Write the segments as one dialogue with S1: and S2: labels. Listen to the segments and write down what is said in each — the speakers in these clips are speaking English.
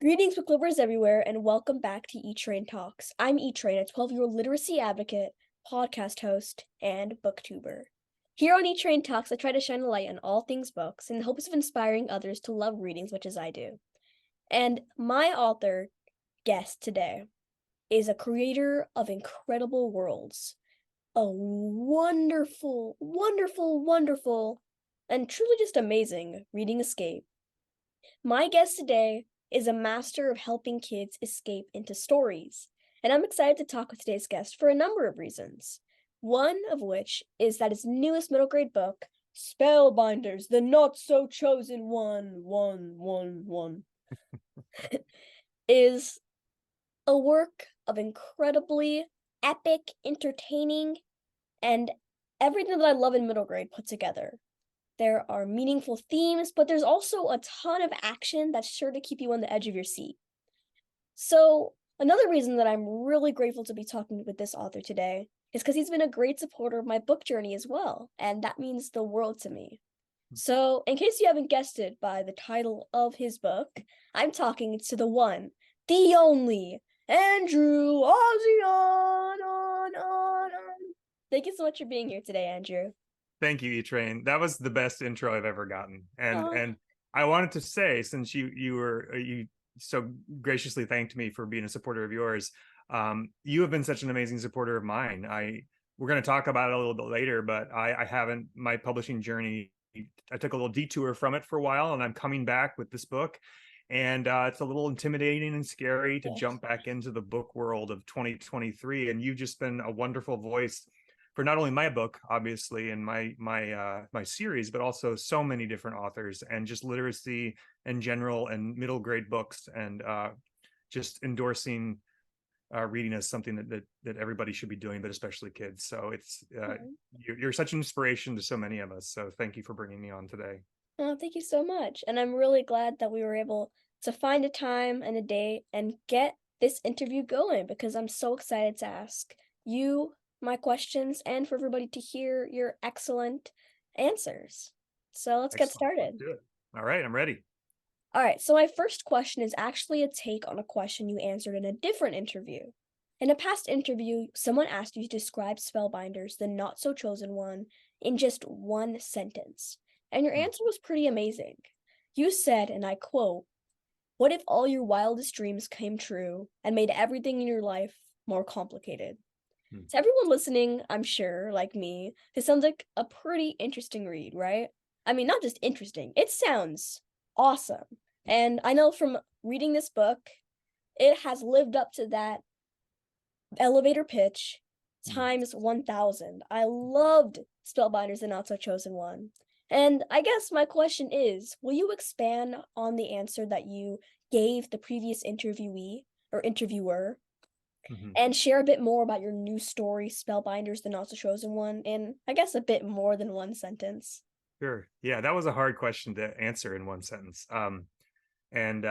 S1: Greetings, book lovers everywhere, and welcome back to E-Train Talks. I'm E-Train, a 12-year-old literacy advocate, podcast host, and booktuber. Here on E-Train Talks, I try to shine a light on all things books in the hopes of inspiring others to love reading as much as I do. And my author guest today is a creator of incredible worlds, a wonderful, and truly just amazing reading escape. My guest today is a master of helping kids escape into stories, and I'm excited to talk with today's guest for a number of reasons. One of which is that his newest middle grade book, Spellbinders, the Not So Chosen One, is a work of incredibly epic, entertaining, and everything that I love in middle grade put together. There are meaningful themes, but there's also a ton of action that's sure to keep you on the edge of your seat. So, another reason that I'm really grateful to be talking with this author today is because he's been a great supporter of my book journey as well, and that means the world to me. So, in case you haven't guessed it by the title of his book, I'm talking to the one, the only, Andrew Auseon. Thank you so much for being here today, Andrew.
S2: Thank you, E-Train. That was the best intro I've ever gotten. And
S1: Aw.
S2: and I wanted to say, since you so graciously thanked me for being a supporter of yours, you have been such an amazing supporter of mine. We're going to talk about it a little bit later, but I haven't my publishing journey. I took a little detour from it for a while, and I'm coming back with this book. And it's a little intimidating and scary to jump back into the book world of 2023. And you've just been a wonderful voice for not only my book, obviously, and my series, but also so many different authors and just literacy in general and middle grade books, and just endorsing reading as something that everybody should be doing, but especially kids. So it's you're such an inspiration to so many of us. So thank you for bringing me on today.
S1: Oh, thank you so much. And I'm really glad that we were able to find a time and a date and get this interview going because I'm so excited to ask you my questions and for everybody to hear your excellent answers. So let's get
S2: Excellent.
S1: started.
S2: Let's do it. All right, I'm ready.
S1: All right, so my first question is actually a take on a question you answered in a different interview. In a past interview, someone asked you to describe Spellbinders, the Not So Chosen One, in just one sentence. And your answer was pretty amazing. You said, and I quote, "What if all your wildest dreams came true and made everything in your life more complicated?" To everyone listening, I'm sure, like me, this sounds like a pretty interesting read, right? I mean, not just interesting, it sounds awesome. And I know from reading this book, it has lived up to that elevator pitch times 1,000. I loved Spellbinders and Not So Chosen One. And I guess my question is, will you expand on the answer that you gave the previous interviewee or interviewer and share a bit more about your new story, Spellbinders, the Not So Chosen One, in, I guess, a bit more than one sentence?
S2: Sure. Yeah, that was a hard question to answer in one sentence. And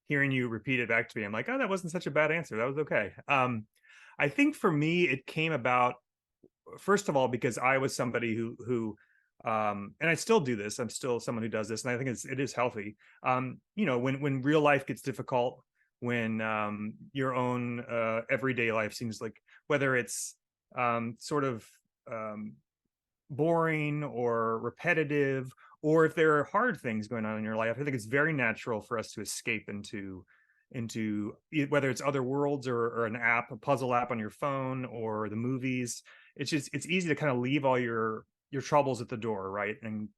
S2: hearing you repeat it back to me, I'm like, oh, that wasn't such a bad answer. That was okay. I think for me, it came about, first of all, because I was somebody who and I still do this. I'm still someone who does this, and I think it is healthy. When real life gets difficult, when your own everyday life seems like, whether it's sort of boring or repetitive, or if there are hard things going on in your life, I think it's very natural for us to escape into whether it's other worlds or an app, a puzzle app on your phone, or the movies. It's easy to kind of leave all your troubles at the door, right? And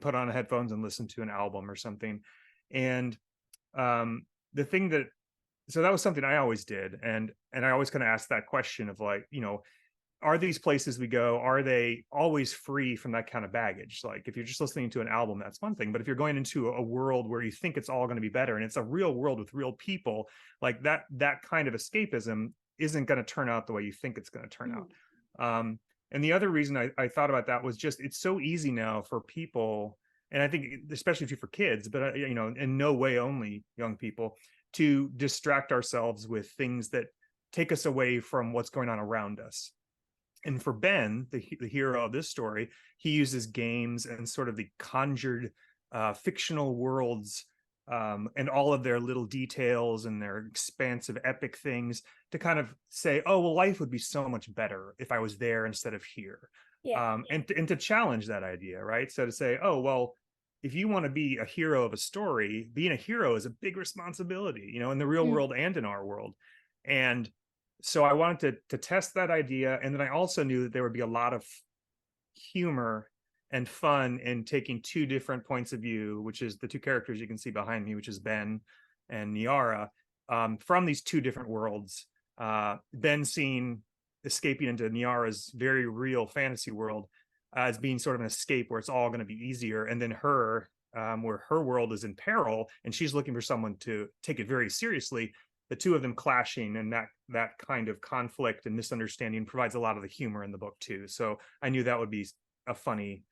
S2: put on headphones and listen to an album or something. And the thing that so that was something I always did, and I always kind of asked that question of, like, are these places we go, are they always free from that kind of baggage? Like, if you're just listening to an album, that's one thing, but if you're going into a world where you think it's all going to be better and it's a real world with real people, like that kind of escapism isn't going to turn out the way you think it's going to turn out. And the other reason I thought about that was just, it's so easy now for people, and I think especially for kids, but in no way only young people, to distract ourselves with things that take us away from what's going on around us. And for Ben, the hero of this story, he uses games and sort of the conjured fictional worlds and all of their little details and their expansive epic things, to kind of say, oh well, life would be so much better if I was there instead of here.
S1: Yeah.
S2: And to challenge that idea, right? So to say, oh well, if you want to be a hero of a story, being a hero is a big responsibility, you know, in the real
S1: Mm.
S2: world and in our world. And so I wanted to test that idea, and then I also knew that there would be a lot of humor and fun in taking two different points of view, which is the two characters you can see behind me, which is Ben and Niara, from these two different worlds. Ben seeing escaping into Niara's very real fantasy world as being sort of an escape where it's all going to be easier, and then her, where her world is in peril and she's looking for someone to take it very seriously. The two of them clashing, and that kind of conflict and misunderstanding provides a lot of the humor in the book too. So I knew that would be a funny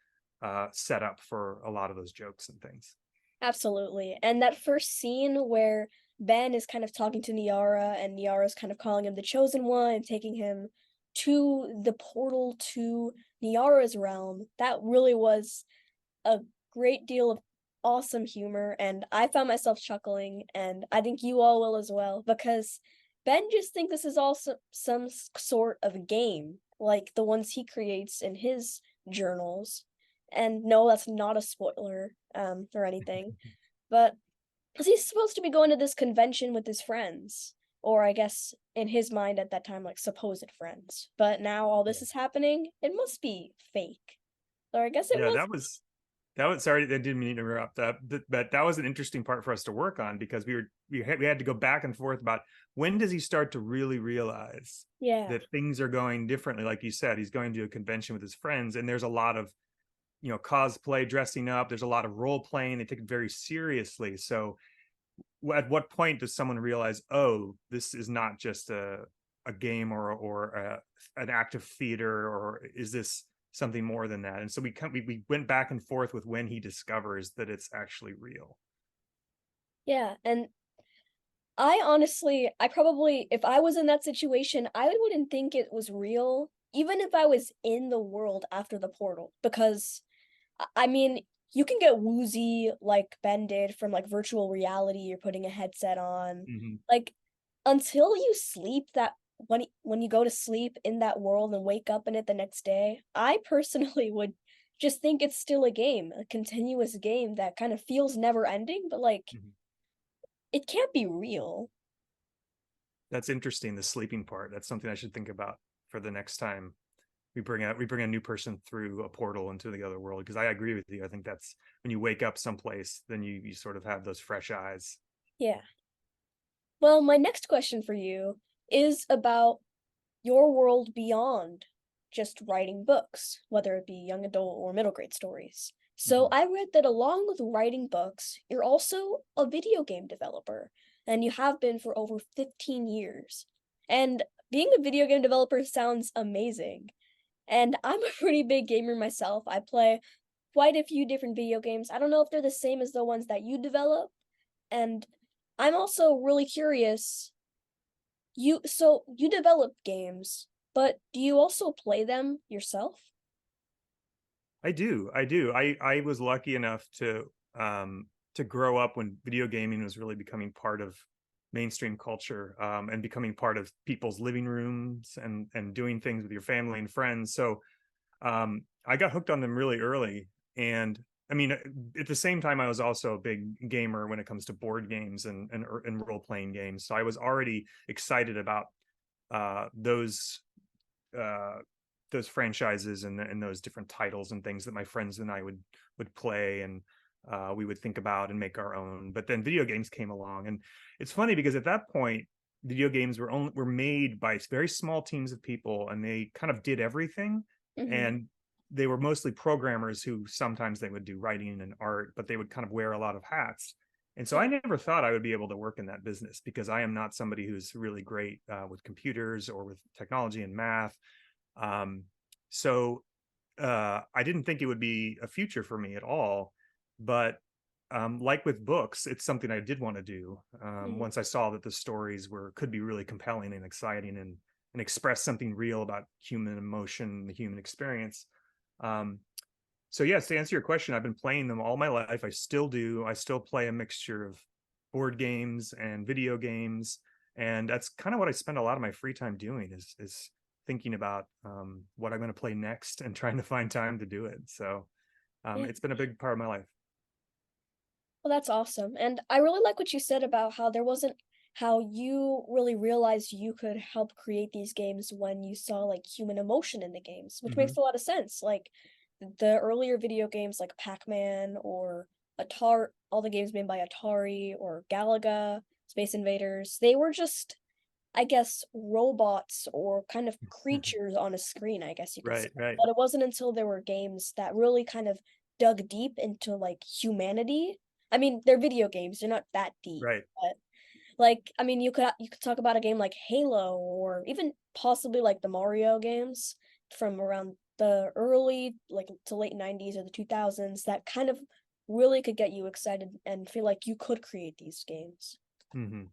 S2: setup for a lot of those jokes and things.
S1: Absolutely. And that first scene where Ben is kind of talking to Niara and Niara's kind of calling him the chosen one and taking him to the portal to Niara's realm, that really was a great deal of awesome humor, and I found myself chuckling, and I think you all will as well, because Ben just think this is also sort of a game, like the ones he creates in his journals. And no, that's not a spoiler, or anything, but because he's supposed to be going to this convention with his friends, or I guess in his mind at that time, like supposed friends. But now all
S2: Yeah,
S1: this is happening, it must be fake. Or I guess it
S2: yeah,
S1: was.
S2: that was sorry, I didn't mean to interrupt that, but that was an interesting part for us to work on, because we had to go back and forth about when does he start to really realize
S1: Yeah.
S2: that things are going differently. Like you said, he's going to a convention with his friends, and there's a lot of, you know, cosplay, dressing up, there's a lot of role playing, they take it very seriously. So at what point does someone realize, oh, this is not just a game or an act of theater, or is this something more than that? And so we went back and forth with when he discovers that it's actually real.
S1: Yeah, and I probably, if I was in that situation, I wouldn't think it was real, even if I was in the world after the portal, because I mean, you can get woozy like Ben did from like virtual reality. You're putting a headset on,
S2: Mhm.
S1: like until you sleep that when you go to sleep in that world and wake up in it the next day. I personally would just think it's still a game, a continuous game that kind of feels never ending, but like
S2: Mhm.
S1: it can't be real.
S2: That's interesting, the sleeping part. That's something I should think about for the next time we bring a new person through a portal into the other world, because I agree with you. I think that's when you wake up someplace, then you sort of have those fresh eyes.
S1: Yeah. Well, my next question for you is about your world beyond just writing books, whether it be young adult or middle grade stories. So
S2: Mhm.
S1: I read that along with writing books, you're also a video game developer, and you have been for over 15 years. And being a video game developer sounds amazing. And I'm a pretty big gamer myself. I play quite a few different video games. I don't know if they're the same as the ones that you develop. And I'm also really curious. You develop games, but do you also play them yourself?
S2: I was lucky enough to grow up when video gaming was really becoming part of mainstream culture, and becoming part of people's living rooms and doing things with your family and friends. So I got hooked on them really early. And I mean, at the same time, I was also a big gamer when it comes to board games and role playing games. So I was already excited about uh, those uh, those franchises and those different titles and things that my friends and I would play, and we would think about and make our own. But then video games came along, and it's funny because at that point, video games were made by very small teams of people, and they kind of did everything.
S1: Mhm.
S2: And they were mostly programmers who sometimes they would do writing and art, but they would kind of wear a lot of hats. And so
S1: Yeah.
S2: I never thought I would be able to work in that business, because I am not somebody who's really great with computers or with technology and math. um, so I didn't think it would be a future for me at all. But like with books, it's something I did want to do.
S1: Mhm.
S2: Once I saw that the stories could be really compelling and exciting, and express something real about human emotion, the human experience. Um, So yes, to answer your question, I've been playing them all my life. I still do. I still play a mixture of board games and video games, and that's kind of what I spend a lot of my free time doing is thinking about what I'm going to play next and trying to find time to do it. So
S1: Yeah.
S2: it's been a big part of my life.
S1: Well, that's awesome. And I really like what you said about how there wasn't how you really realized you could help create these games when you saw like human emotion in the games, which
S2: Hmm.
S1: makes a lot of sense. Like the earlier video games like Pac-Man or Atari, all the games made by Atari or Galaga, Space Invaders, they were just, I guess, robots or kind of creatures on a screen, I guess you could say.
S2: Right, right,
S1: But it wasn't until there were games that really kind of dug deep into like humanity. I mean, they're video games, they're not that deep,
S2: right.
S1: but like, I mean, you could talk about a game like Halo or even possibly like the Mario games from around the early like to late 90s or the 2000s that kind of really could get you excited and feel like you could create these games.
S2: Hmm.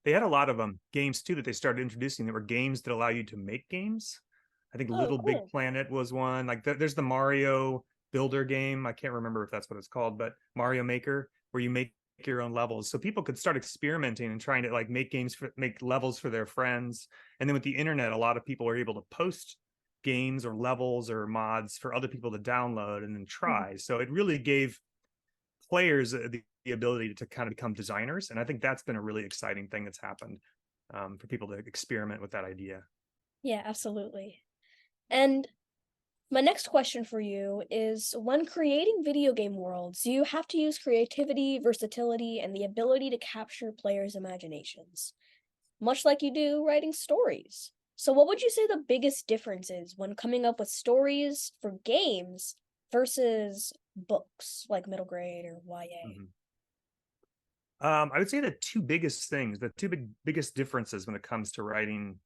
S2: They had a lot of games too that they started introducing that were games that allow you to make games. I think
S1: Oh,
S2: Little Big
S1: cool.
S2: Planet was one. Like there's the Mario Builder game. I can't remember if that's what it's called, but Mario Maker, where you make your own levels. So people could start experimenting and trying to like make levels for their friends. And then with the internet, a lot of people are able to post games or levels or mods for other people to download and then
S1: Mhm.
S2: try. So it really gave players the ability to kind of become designers. And I think that's been a really exciting thing that's happened for people to experiment with that idea.
S1: Yeah, absolutely. And my next question for you is when creating video game worlds, you have to use creativity, versatility, and the ability to capture players' imaginations, much like you do writing stories. So, what would you say the biggest difference is when coming up with stories for games versus books like middle grade or YA?
S2: Mm-hmm. I would say the two biggest things, the biggest differences when it comes to writing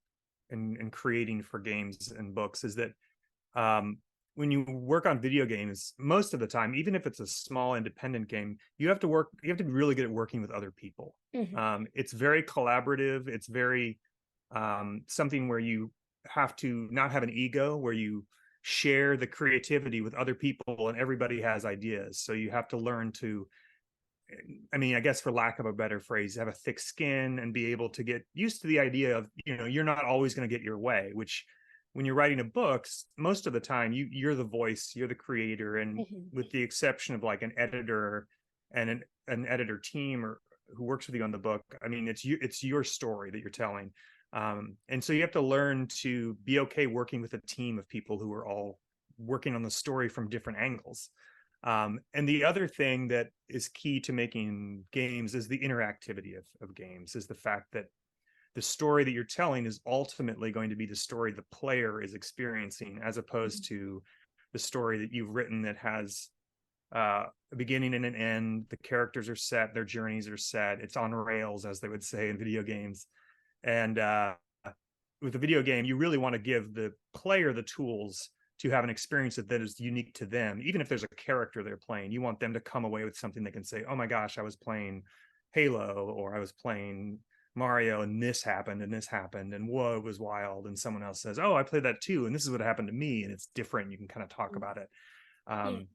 S2: and creating for games and books is that um, when you work on video games, most of the time, even if it's a small independent game, you have to be really good at working with other people.
S1: Hmm.
S2: It's very collaborative. It's very something where you have to not have an ego, where you share the creativity with other people and everybody has ideas. So you have to learn to, I mean, I guess for lack of a better phrase, have a thick skin and be able to get used to the idea of, you're not always going to get your way, which when you're writing a book, most of the time you're the voice, you're the creator. And
S1: Hmm.
S2: with the exception of like an editor and an editor team or who works with you on the book, I mean, it's your story that you're telling. And so you have to learn to be okay working with a team of people who are all working on the story from different angles. And the other thing that is key to making games is the interactivity of games, is the fact that the story that you're telling is ultimately going to be the story the player is experiencing, as opposed to the story that you've written that has a beginning and an end. The characters are set, their journeys are set. It's on rails, as they would say in video games. And with a video game, you really want to give the player the tools to have an experience that is unique to them. Even if there's a character they're playing, you want them to come away with something they can say, oh my gosh, I was playing Halo, or I was playing Mario and this happened and this happened and whoa, it was wild. And someone else says, oh, I played that too. And this is what happened to me. And it's different. You can kind of talk about it.
S1: Yeah,
S2: Um,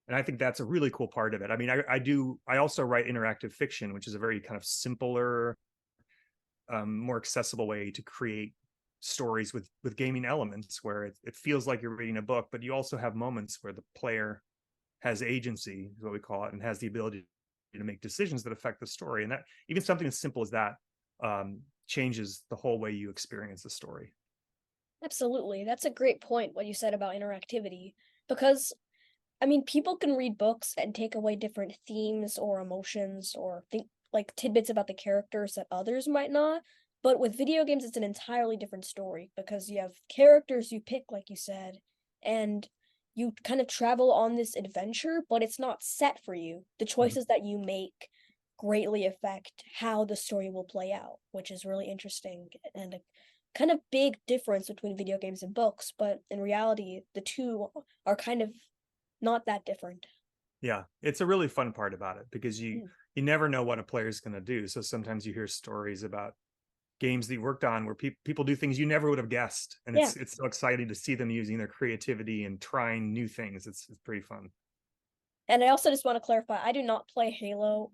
S2: and I think that's a really cool part of it. I mean, I also write interactive fiction, which is a very kind of simpler, more accessible way to create stories with gaming elements, where it feels like you're reading a book, but you also have moments where the player has agency, is what we call it, and has the ability to make decisions that affect the story. And that even something as simple as that changes the whole way you experience the story.
S1: absolutely. That's a great point, what you said about interactivity. Because I mean, people can read books and take away different themes or emotions or think like tidbits about the characters that others might not. But with video games, it's an entirely different story because you have characters you pick, like you said, and you kind of travel on this adventure, but it's not set for you. The
S2: Mhm.
S1: choices that you make greatly affect how the story will play out, which is really interesting and a kind of big difference between video games and books. But in reality, the two are kind of not that different.
S2: Yeah, it's a really fun part about it because
S1: Mm,
S2: you never know what a player's going to do. So sometimes you hear stories about games that you worked on where people do things you never would have guessed, and
S1: Yeah.
S2: it's so exciting to see them using their creativity and trying new things. It's pretty fun.
S1: And I also just want to clarify, I do not play Halo,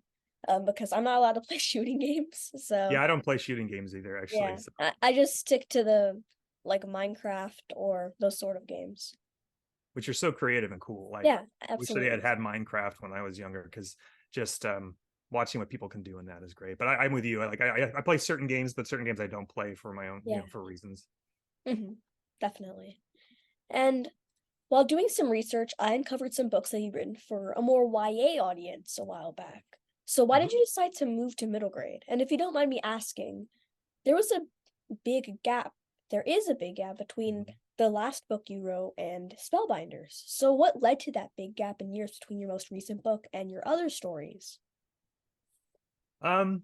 S1: because I'm not allowed to play shooting games. So
S2: Yeah, I don't play shooting games either, actually.
S1: yeah,
S2: So,
S1: I just stick to the like Minecraft or those sort of games.
S2: which are so creative and cool. Like,
S1: Yeah,
S2: wish that I had
S1: absolutely.
S2: had Minecraft when I was younger, because just watching what people can do in that is great. But I'm with you. I play certain games, but certain games I don't play for my own,
S1: Yeah.
S2: for reasons.
S1: Definitely. And while doing some research, I uncovered some books that you've written for a more YA audience a while back. So why did
S2: Mhm.
S1: you decide to move to middle grade? And if you don't mind me asking, there was a big gap. There is a big gap between the last book you wrote and Spellbinders. So what led to that big gap in years between your most recent book and your other stories?
S2: Um,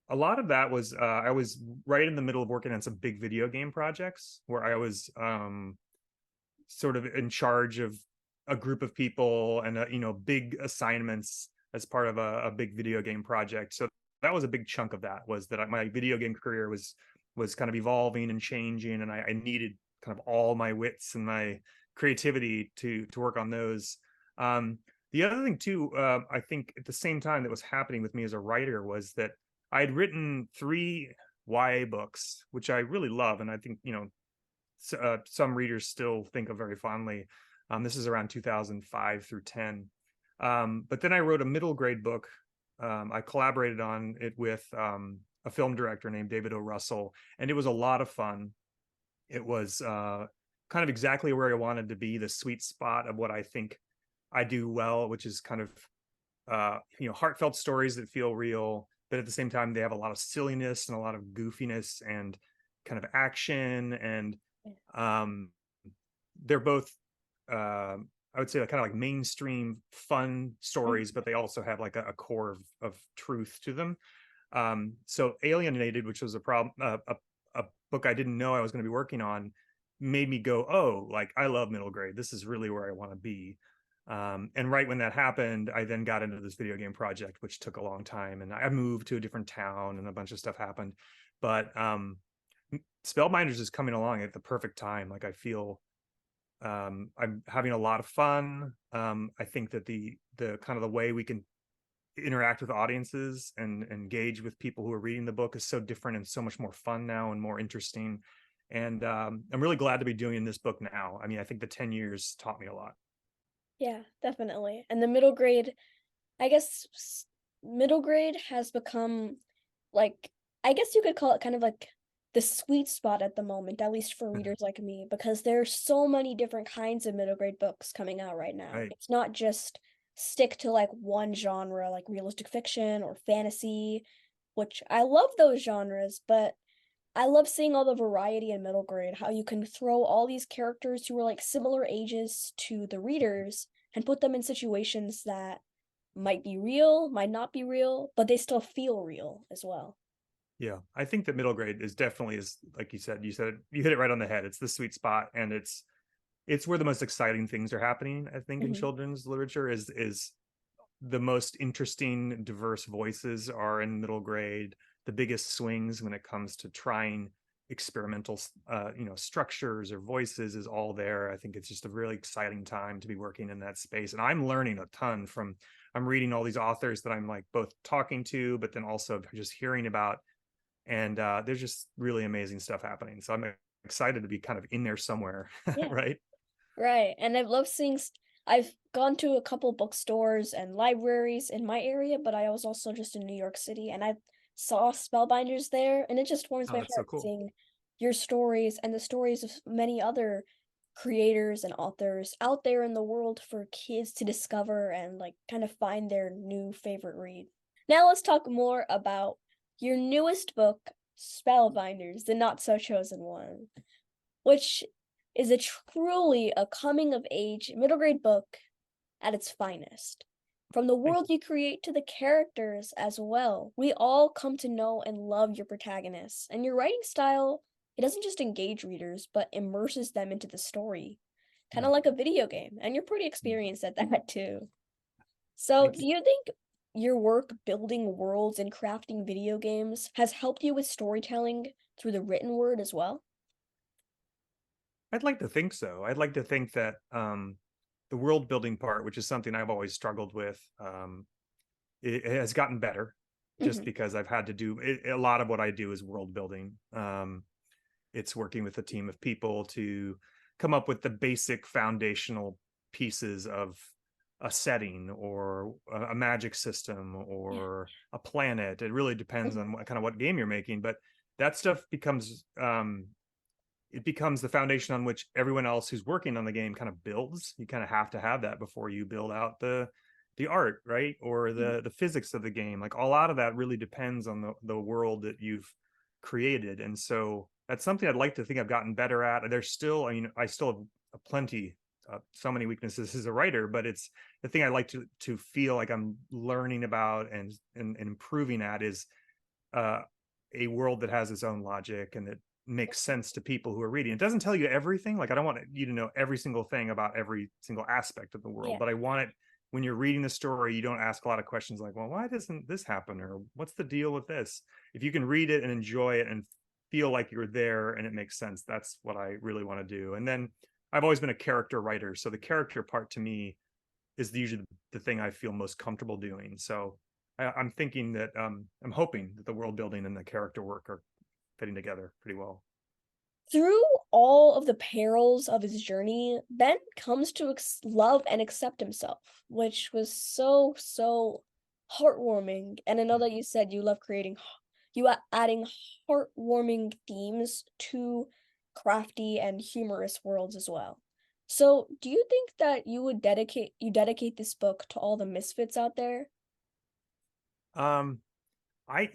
S2: a lot of that was I was right in the middle of working on some big video game projects where I was sort of in charge of a group of people and big assignments as part of a big video game project. So that was a big chunk of that, was that my video game career was kind of evolving and changing, and I needed kind of all my wits and my creativity to work on those. The other thing too, I think at the same time that was happening with me as a writer was that I had written 3 YA books, which I really love, and I think some readers still think of very fondly. This is around 2005 through 10. But then I wrote a middle grade book. I collaborated on it with a film director named David O. Russell, and it was a lot of fun. It was kind of exactly where I wanted to be, the sweet spot of what I think I do well, which is kind of heartfelt stories that feel real, but at the same time they have a lot of silliness and a lot of goofiness and kind of action, and um, they're both, I would say, kind of like mainstream fun stories, but they also have like a core of truth to them. So Alienated, which was a book I didn't know I was going to be working on, made me go, oh, like I love middle grade. This is really where I want to be. And right when that happened, I then got into this video game project, which took a long time, and I moved to a different town, and a bunch of stuff happened. But Spellbinders is coming along at the perfect time. Like I feel I'm having a lot of fun. I think that the kind of the way we can interact with audiences and engage with people who are reading the book is so different and so much more fun now and more interesting. And I'm really glad to be doing this book now. I mean, I think the 10 years taught me a lot.
S1: Yeah, definitely. And the middle grade, I guess middle grade has become like, I guess you could call it kind of like the sweet spot at the moment, at least for readers like me, because there's so many different kinds of middle grade books coming out right now.
S2: Right.
S1: It's not just stick to like one genre, like realistic fiction or fantasy, which I love those genres, but I love seeing all the variety in middle grade, how you can throw all these characters who are like similar ages to the readers and put them in situations that might be real, might not be real, but they still feel real as well.
S2: Yeah, I think that middle grade is definitely, is like you hit it right on the head. It's the sweet spot, and it's where the most exciting things are happening. I think in
S1: Mhm.
S2: children's literature is the most interesting, diverse voices are in middle grade. The biggest swings when it comes to trying experimental, structures or voices is all there. I think it's just a really exciting time to be working in that space, and I'm learning a ton from. I'm reading all these authors that I'm like both talking to, but then also just hearing about, and there's just really amazing stuff happening. So I'm excited to be kind of in there somewhere,
S1: Yeah.
S2: right?
S1: Right, and I've loved seeing I've gone to a couple bookstores and libraries in my area, but I was also just in New York City, and I saw Spellbinders there, and it just warms
S2: Oh,
S1: my
S2: that's so
S1: heart
S2: cool.
S1: seeing your stories and the stories of many other creators and authors out there in the world for kids to discover and like kind of find their new favorite read. Now let's talk more about your newest book, Spellbinders, the Not So Chosen One, which is a truly a coming of age middle grade book at its finest. From the
S2: Thank
S1: world you create to the characters as well, we all come to know and love your protagonists. And your writing style, it doesn't just engage readers, but immerses them into the story, kind
S2: you.
S1: of like a video game. And you're pretty experienced at that too. So,
S2: Thank
S1: do
S2: you.
S1: you think your work building worlds and crafting video games has helped you with storytelling through the written word as well?
S2: I'd like to think so. I'd like to think that the world building part, which is something I've always struggled with, it has gotten better just
S1: Mhm.
S2: because I've had to do it, a lot of what I do is world building. It's working with a team of people to come up with the basic foundational pieces of a setting or a magic system
S1: Yeah.
S2: or a planet. It really depends
S1: Mhm.
S2: on what kind of what game you're making, but that stuff becomes it becomes the foundation on which everyone else who's working on the game kind of builds. You kind of have to have that before you build out the art, right? Or
S1: Mhm.
S2: the physics of the game. Like a lot of that really depends on the world that you've created. And so that's something I'd like to think I've gotten better at. There's still, I mean, I still have plenty so many weaknesses as a writer, but it's the thing I like to feel like I'm learning about and improving at is uh, a world that has its own logic and that makes sense to people who are reading. It doesn't tell you everything. Like I don't want you to know every single thing about every single aspect of the world,
S1: Yeah.
S2: but I want it when you're reading the story, you don't ask a lot of questions like, well, why doesn't this happen? Or what's the deal with this? If you can read it and enjoy it and feel like you're there and it makes sense, that's what I really want to do. And then I've always been a character writer. So the character part to me is usually the thing I feel most comfortable doing. So I'm thinking that I'm hoping that the world building and the character work are fitting together pretty well.
S1: Through all of the perils of his journey, Ben comes to love and accept himself, which was so, so heartwarming. And I know that you said you love adding heartwarming themes to crafty and humorous worlds as well. So, do you think that you dedicate this book to all the misfits out there?
S2: Um, I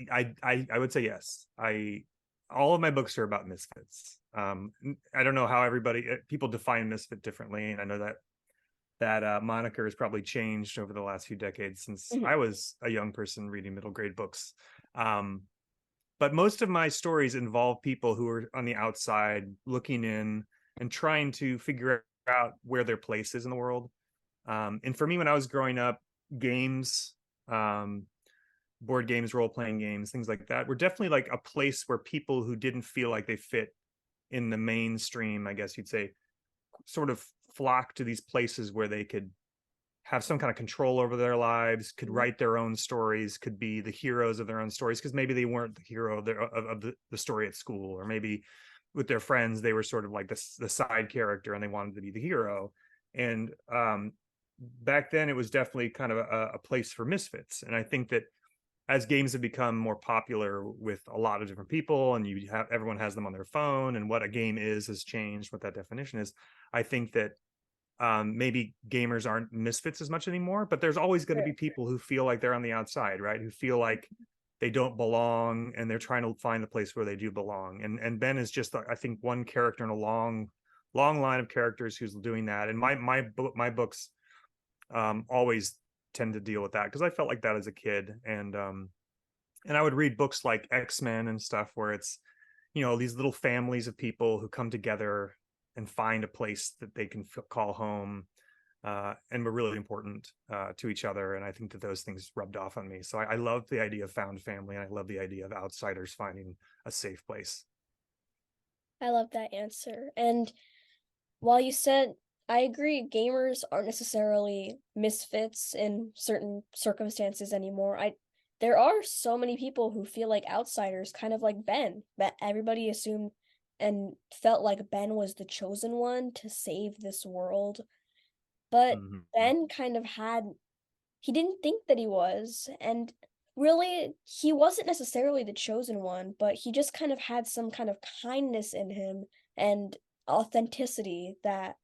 S2: would say yes. I all of my books are about misfits. I don't know how everybody people define misfit differently, and I know that moniker has probably changed over the last few decades since
S1: Mhm.
S2: I was a young person reading middle grade books. Um, but most of my stories involve people who are on the outside looking in and trying to figure out where their place is in the world. And for me, when I was growing up, games, um, board games, role playing games, things like that were definitely like a place where people who didn't feel like they fit in the mainstream, I guess you'd say, sort of flock to these places where they could have some kind of control over their lives, could
S1: Mhm.
S2: write their own stories, could be the heroes of their own stories because maybe they weren't the hero of the story at school, or maybe with their friends they were sort of like the side character and they wanted to be the hero. And back then it was definitely kind of a place for misfits. And I think that as games have become more popular with a lot of different people and you have everyone has them on their phone and what a game is has changed, what that definition is, I think that maybe gamers aren't misfits as much anymore, but there's always going to be
S1: Sure.
S2: people who feel like they're on the outside, right? Who feel like they don't belong and they're trying to find the place where they do belong. And Ben is just, I think, one character in a long line of characters who's doing that. And my books always tend to deal with that because I felt like that as a kid. And I would read books like X-Men and stuff where it's, you know, these little families of people who come together and find a place that they can call home, and were really important to each other. And I think that those things rubbed off on me. So I love the idea of found family, and I love the idea of outsiders finding a safe place.
S1: I love that answer. And while you said I agree, gamers aren't necessarily misfits in certain circumstances anymore. There are so many people who feel like outsiders, kind of like Ben, that everybody assumed and felt like Ben was the chosen one to save this world. But
S2: Mm-hmm.
S1: Ben kind of he didn't think that he was, and really he wasn't necessarily the chosen one, but he just kind of had some kind of kindness in him and authenticity that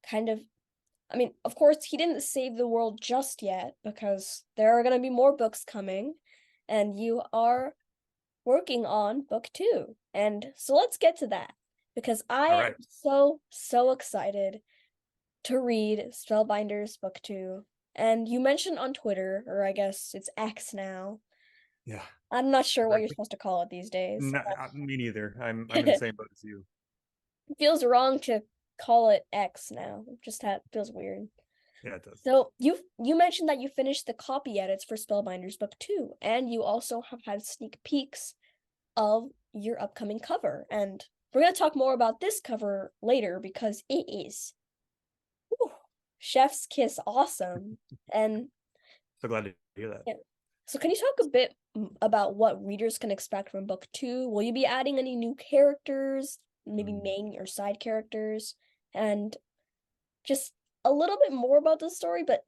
S1: kind of I mean, of course, he didn't save the world just yet because there are going to be more books coming, and you are working on book 2. And so let's get to that because I
S2: All
S1: am
S2: right.
S1: so, so excited to read Spellbinders book 2. And you mentioned on Twitter, or I guess it's X now.
S2: Yeah.
S1: I'm not sure what you're
S2: Exactly.
S1: supposed to call it these days.
S2: Me neither. I'm in the
S1: It
S2: same boat as you.
S1: feels wrong to call it X now. It just feels weird.
S2: Yeah, it does.
S1: So you mentioned that you finished the copy edits for Spellbinders Book 2, and you also have had sneak peeks of your upcoming cover. And we're gonna talk more about this cover later because it is whew, chef's kiss awesome. And
S2: So glad to hear that.
S1: yeah. So can you talk a bit about what readers can expect from book 2? Will you be adding any new characters, maybe
S2: Mm.
S1: main or side characters, and just a little bit more about the story, but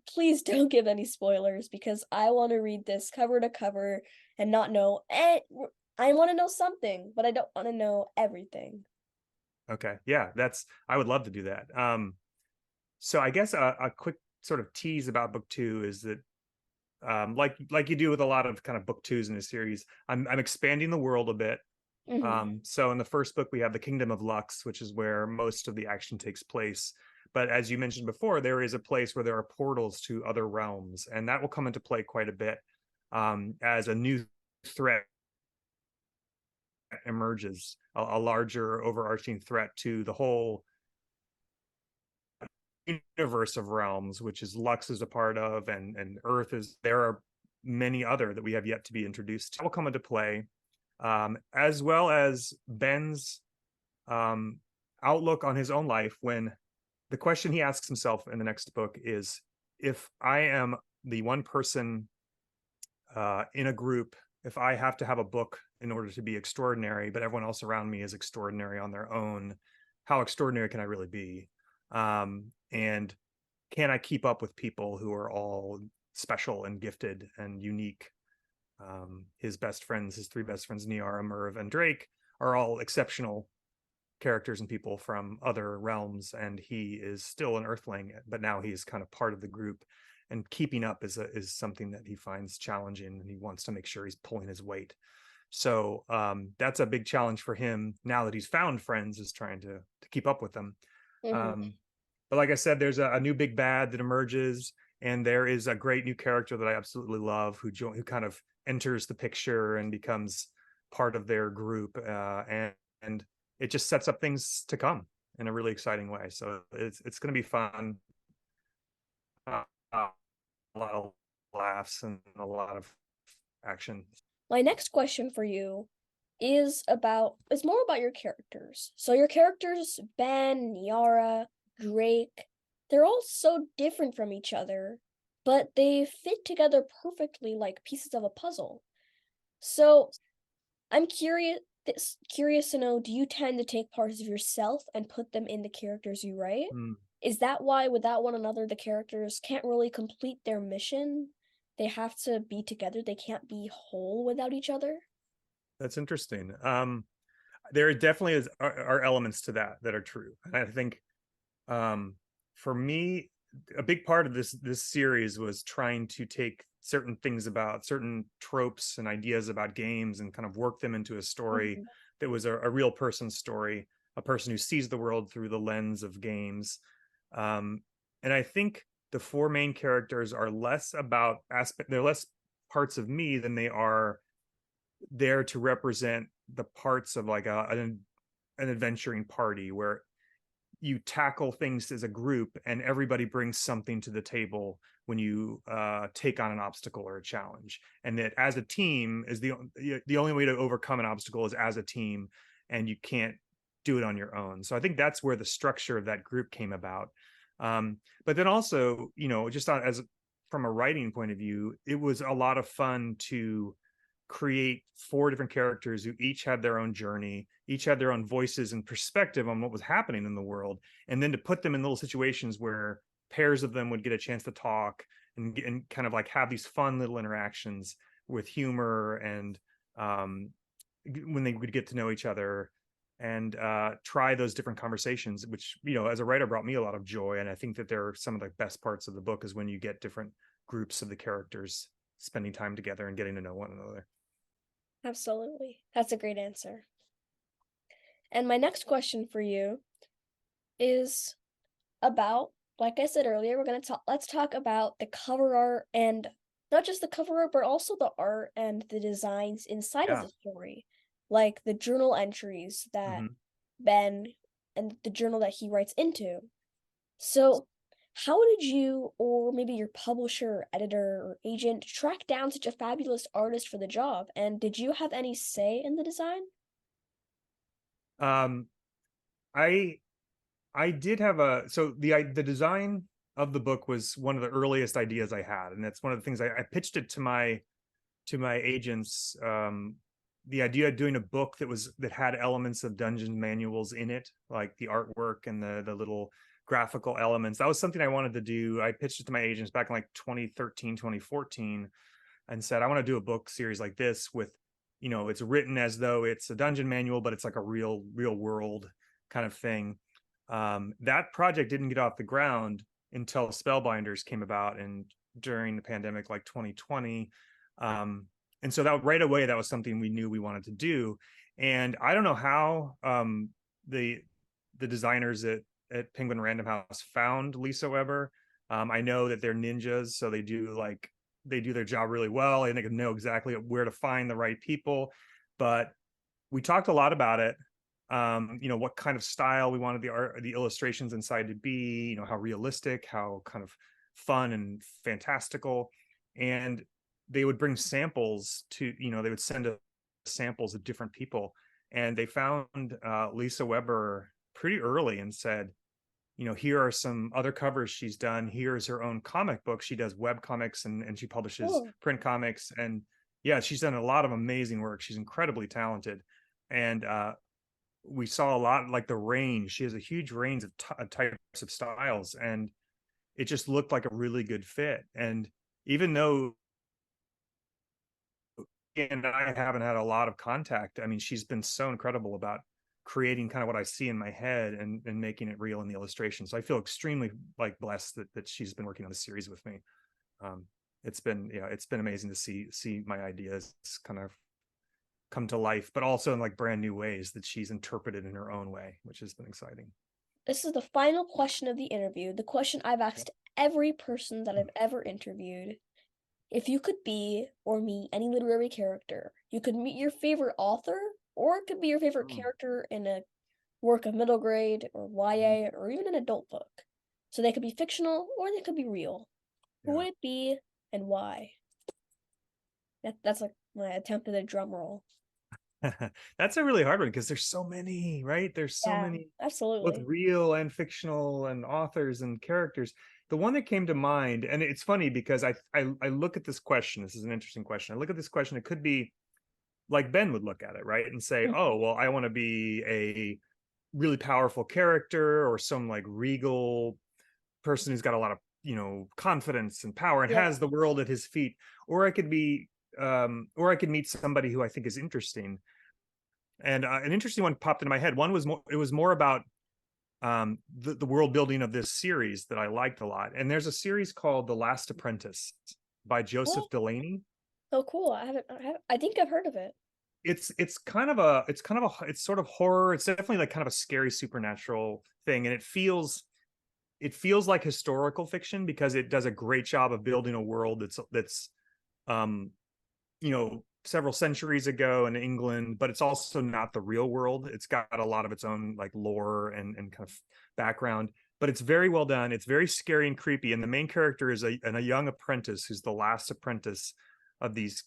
S1: please don't give any spoilers because I want to read this cover to cover and not know I want to know something, but I don't want to know everything.
S2: Okay. Yeah, that's I would love to do that. So I guess a quick sort of tease about book two is that like you do with a lot of kind of book twos in a series, I'm expanding the world a bit.
S1: Mhm.
S2: So in the first book we have the Kingdom of Lux, which is where most of the action takes place. But as you mentioned before, there is a place where there are portals to other realms, and that will come into play quite a bit as a new threat emerges, a larger overarching threat to the whole universe of realms, which is Lux is a part of, and Earth is. There are many other that we have yet to be introduced to. Will come into play, as well as Ben's um, outlook on his own life. When the question he asks himself in the next book is, if I am the one person in a group, if I have to have a book in order to be extraordinary, but everyone else around me is extraordinary on their own, how extraordinary can I really be? And can I keep up with people who are all special and gifted and unique? His best friends, his three best friends, Niara, Merv, and Drake, are all exceptional characters and people from other realms, and he is still an Earthling, but now he's kind of part of the group. And keeping up is something that he finds challenging, and he wants to make sure he's pulling his weight. So that's a big challenge for him now that he's found friends, is trying to keep up with them.
S1: Mhm.
S2: Um, but like I said, there's a new big bad that emerges, and there is a great new character that I absolutely love who kind of enters the picture and becomes part of their group, and it just sets up things to come in a really exciting way. So it's going to be fun, a lot of laughs and a lot of action.
S1: My next question for you is more about your characters. So your characters, Ben, Niara, Drake, they're all so different from each other, but they fit together perfectly like pieces of a puzzle. So I'm curious to know, do you tend to take parts of yourself and put them in the characters you write?
S2: Mm,
S1: Is that why without one another the characters can't really complete their mission? They have to be together. They can't be whole without each other?
S2: that's interesting. There definitely are elements to that are true, and I think um, for me, a big part of this series was trying to take certain things about certain tropes and ideas about games and kind of work them into a story
S1: Mhm,
S2: that was a real person's story, a person who sees the world through the lens of games. Um, and I think the four main characters are less about aspect, they're less parts of me than they are there to represent the parts of like an adventuring party where you tackle things as a group and everybody brings something to the table when you take on an obstacle or a challenge, and that as a team is the only way to overcome an obstacle is as a team, and you can't do it on your own. So I think that's where the structure of that group came about. But then also, just as from a writing point of view, it was a lot of fun to create four different characters who each had their own journey, each had their own voices and perspective on what was happening in the world, and then to put them in little situations where pairs of them would get a chance to talk and kind of like have these fun little interactions with humor, and um, when they would get to know each other and try those different conversations, which as a writer brought me a lot of joy. And I think that they're some of the best parts of the book, is when you get different groups of the characters spending time together and getting to know one another.
S1: absolutely. That's a great answer. And my next question for you is about, like I said earlier, let's talk about the cover art, and not just the cover art, but also the art and the designs inside of
S2: Yeah.
S1: the story. Like the journal entries that
S2: Hmm.
S1: Ben and the journal that he writes into. So, How did you, or maybe your publisher, editor, or agent, track down such a fabulous artist for the job? And did you have any say in the design?
S2: Um, I I did have a so the design of the book was one of the earliest ideas I had, and that's one of the things I pitched it to my agents. The idea of doing a book that had elements of dungeon manuals in it, like the artwork and the little graphical elements. That was something I wanted to do. I pitched it to my agents back in like 2013, 2014, and said, I want to do a book series like this with, it's written as though it's a dungeon manual, but it's like a real world kind of thing. That project didn't get off the ground until Spellbinders came out and during the pandemic, like 2020. And so that right away, that was something we knew we wanted to do. And I don't know how the the designers at Penguin Random House found Lisa Weber. I know that they're ninjas, so they do their job really well, and they can know exactly where to find the right people. But we talked a lot about it. What kind of style we wanted the illustrations inside to be, how realistic, how kind of fun and fantastical. And they would bring samples they would send us samples of different people. And they found Lisa Weber pretty early and said, here are some other covers she's done. Here's her own comic book. She does web comics and she publishes
S1: Oh,
S2: print comics. And yeah, she's done a lot of amazing work. She's incredibly talented. And we saw a lot like the range. She has a huge range of types of styles, and it just looked like a really good fit. And even though and I haven't had a lot of contact, I mean, she's been so incredible about creating kind of what I see in my head and making it real in the illustration. So I feel extremely like blessed that she's been working on the series with me. Um, it's been amazing to see my ideas kind of come to life, but also in like brand new ways that she's interpreted in her own way, which has been exciting.
S1: this is the final question of the interview, the question I've asked every person that I've ever interviewed. If you could be or meet any literary character, you could meet your favorite author, or it could be your favorite
S2: Oh.
S1: character in a work of middle grade or YA or even an adult book. So they could be fictional or they could be real. Who
S2: Yeah.
S1: would it be and why? That's like my attempt at a drum roll.
S2: That's a really hard one because there's so many, right? There's so
S1: Yeah,
S2: many, both
S1: absolutely.
S2: real and fictional and authors and characters. The one that came to mind, and it's funny because I look at this question. This is an interesting question. I look at this question. It could be like Ben would look at it, right, and say,
S1: Mhm.
S2: "Oh, well, I want to be a really powerful character or some like regal person who's got a lot of confidence and power and
S1: Yeah.
S2: has the world at his feet." Or I could be, or I could meet somebody who I think is interesting. And an interesting one popped into my head. One was more, it was more about the world building of this series that I liked a lot. And there's a series called The Last Apprentice by
S1: Oh,
S2: Joseph Delaney.
S1: so cool. I think I've heard of it.
S2: It's sort of horror. It's definitely like kind of a scary supernatural thing, and it feels like historical fiction because it does a great job of building a world that's um several centuries ago in England, but it's also not the real world. It's got a lot of its own like lore and kind of background, but it's very well done. It's very scary and creepy. And the main character is a young apprentice who's the last apprentice of these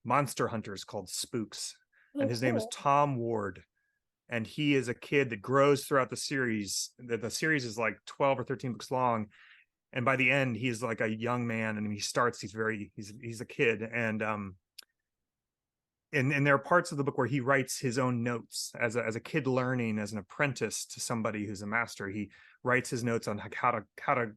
S2: monster hunters called spooks.
S1: Oh,
S2: And his name is
S1: cool.
S2: Tom Ward. And he is a kid that grows throughout the series. The series is like 12 or 13 books long, and by the end he's like a young man, and he's a kid. And there are parts of the book where he writes his own notes as a kid learning as an apprentice to somebody who's a master. He writes his notes on like how to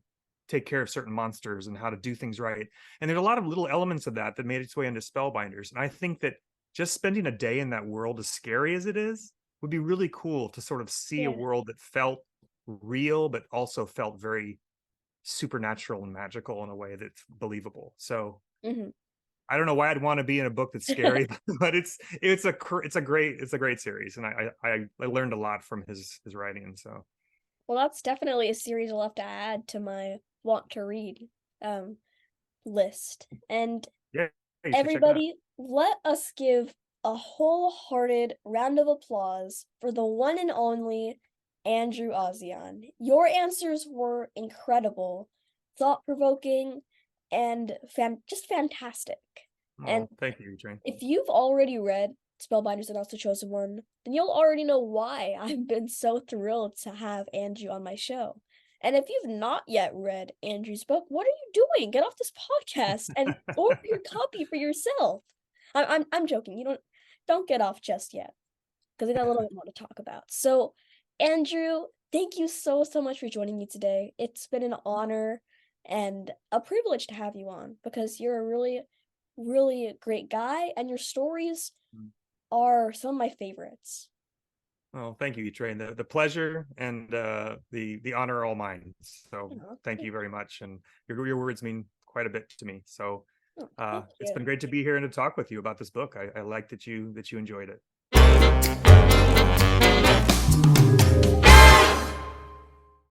S2: take care of certain monsters and how to do things right. And there's a lot of little elements of that made its way into Spellbinders. And I think that just spending a day in that world, as scary as it is, would be really cool to sort of see a
S1: Yeah.
S2: world that felt real but also felt very supernatural and magical in a way that's believable. So
S1: Hmm.
S2: I don't know why I'd want to be in a book that's scary, but it's a great series, and I learned a lot from his writing. So
S1: Well, that's definitely a series I'll have to add to my want to read um list. And
S2: yeah, you should check it out.
S1: everybody, let us give a wholehearted round of applause for the one and only Andrew Auseon. Your answers were incredible, thought-provoking, and just fantastic. And
S2: Oh, thank you, Train.
S1: if you've already read Spellbinders and Also Chosen One, then you'll already know why I've been so thrilled to have Andrew on my show. And if you've not yet read Andrew's book, what are you doing? Get off this podcast and order your copy for yourself. I'm joking. You don't get off just yet because I got a little bit more to talk about. So, Andrew, thank you so much for joining me today. It's been an honor and a privilege to have you on because you're a really great guy, and your stories
S2: Mm.
S1: are some of my favorites.
S2: Oh, thank you, Train. The pleasure and the honor are all mine. So
S1: Aw,
S2: thank you very much. And your words mean quite a bit to me. So
S1: thank
S2: it's been
S1: you.
S2: great to be here and to talk with you about this book. I like that you enjoyed it.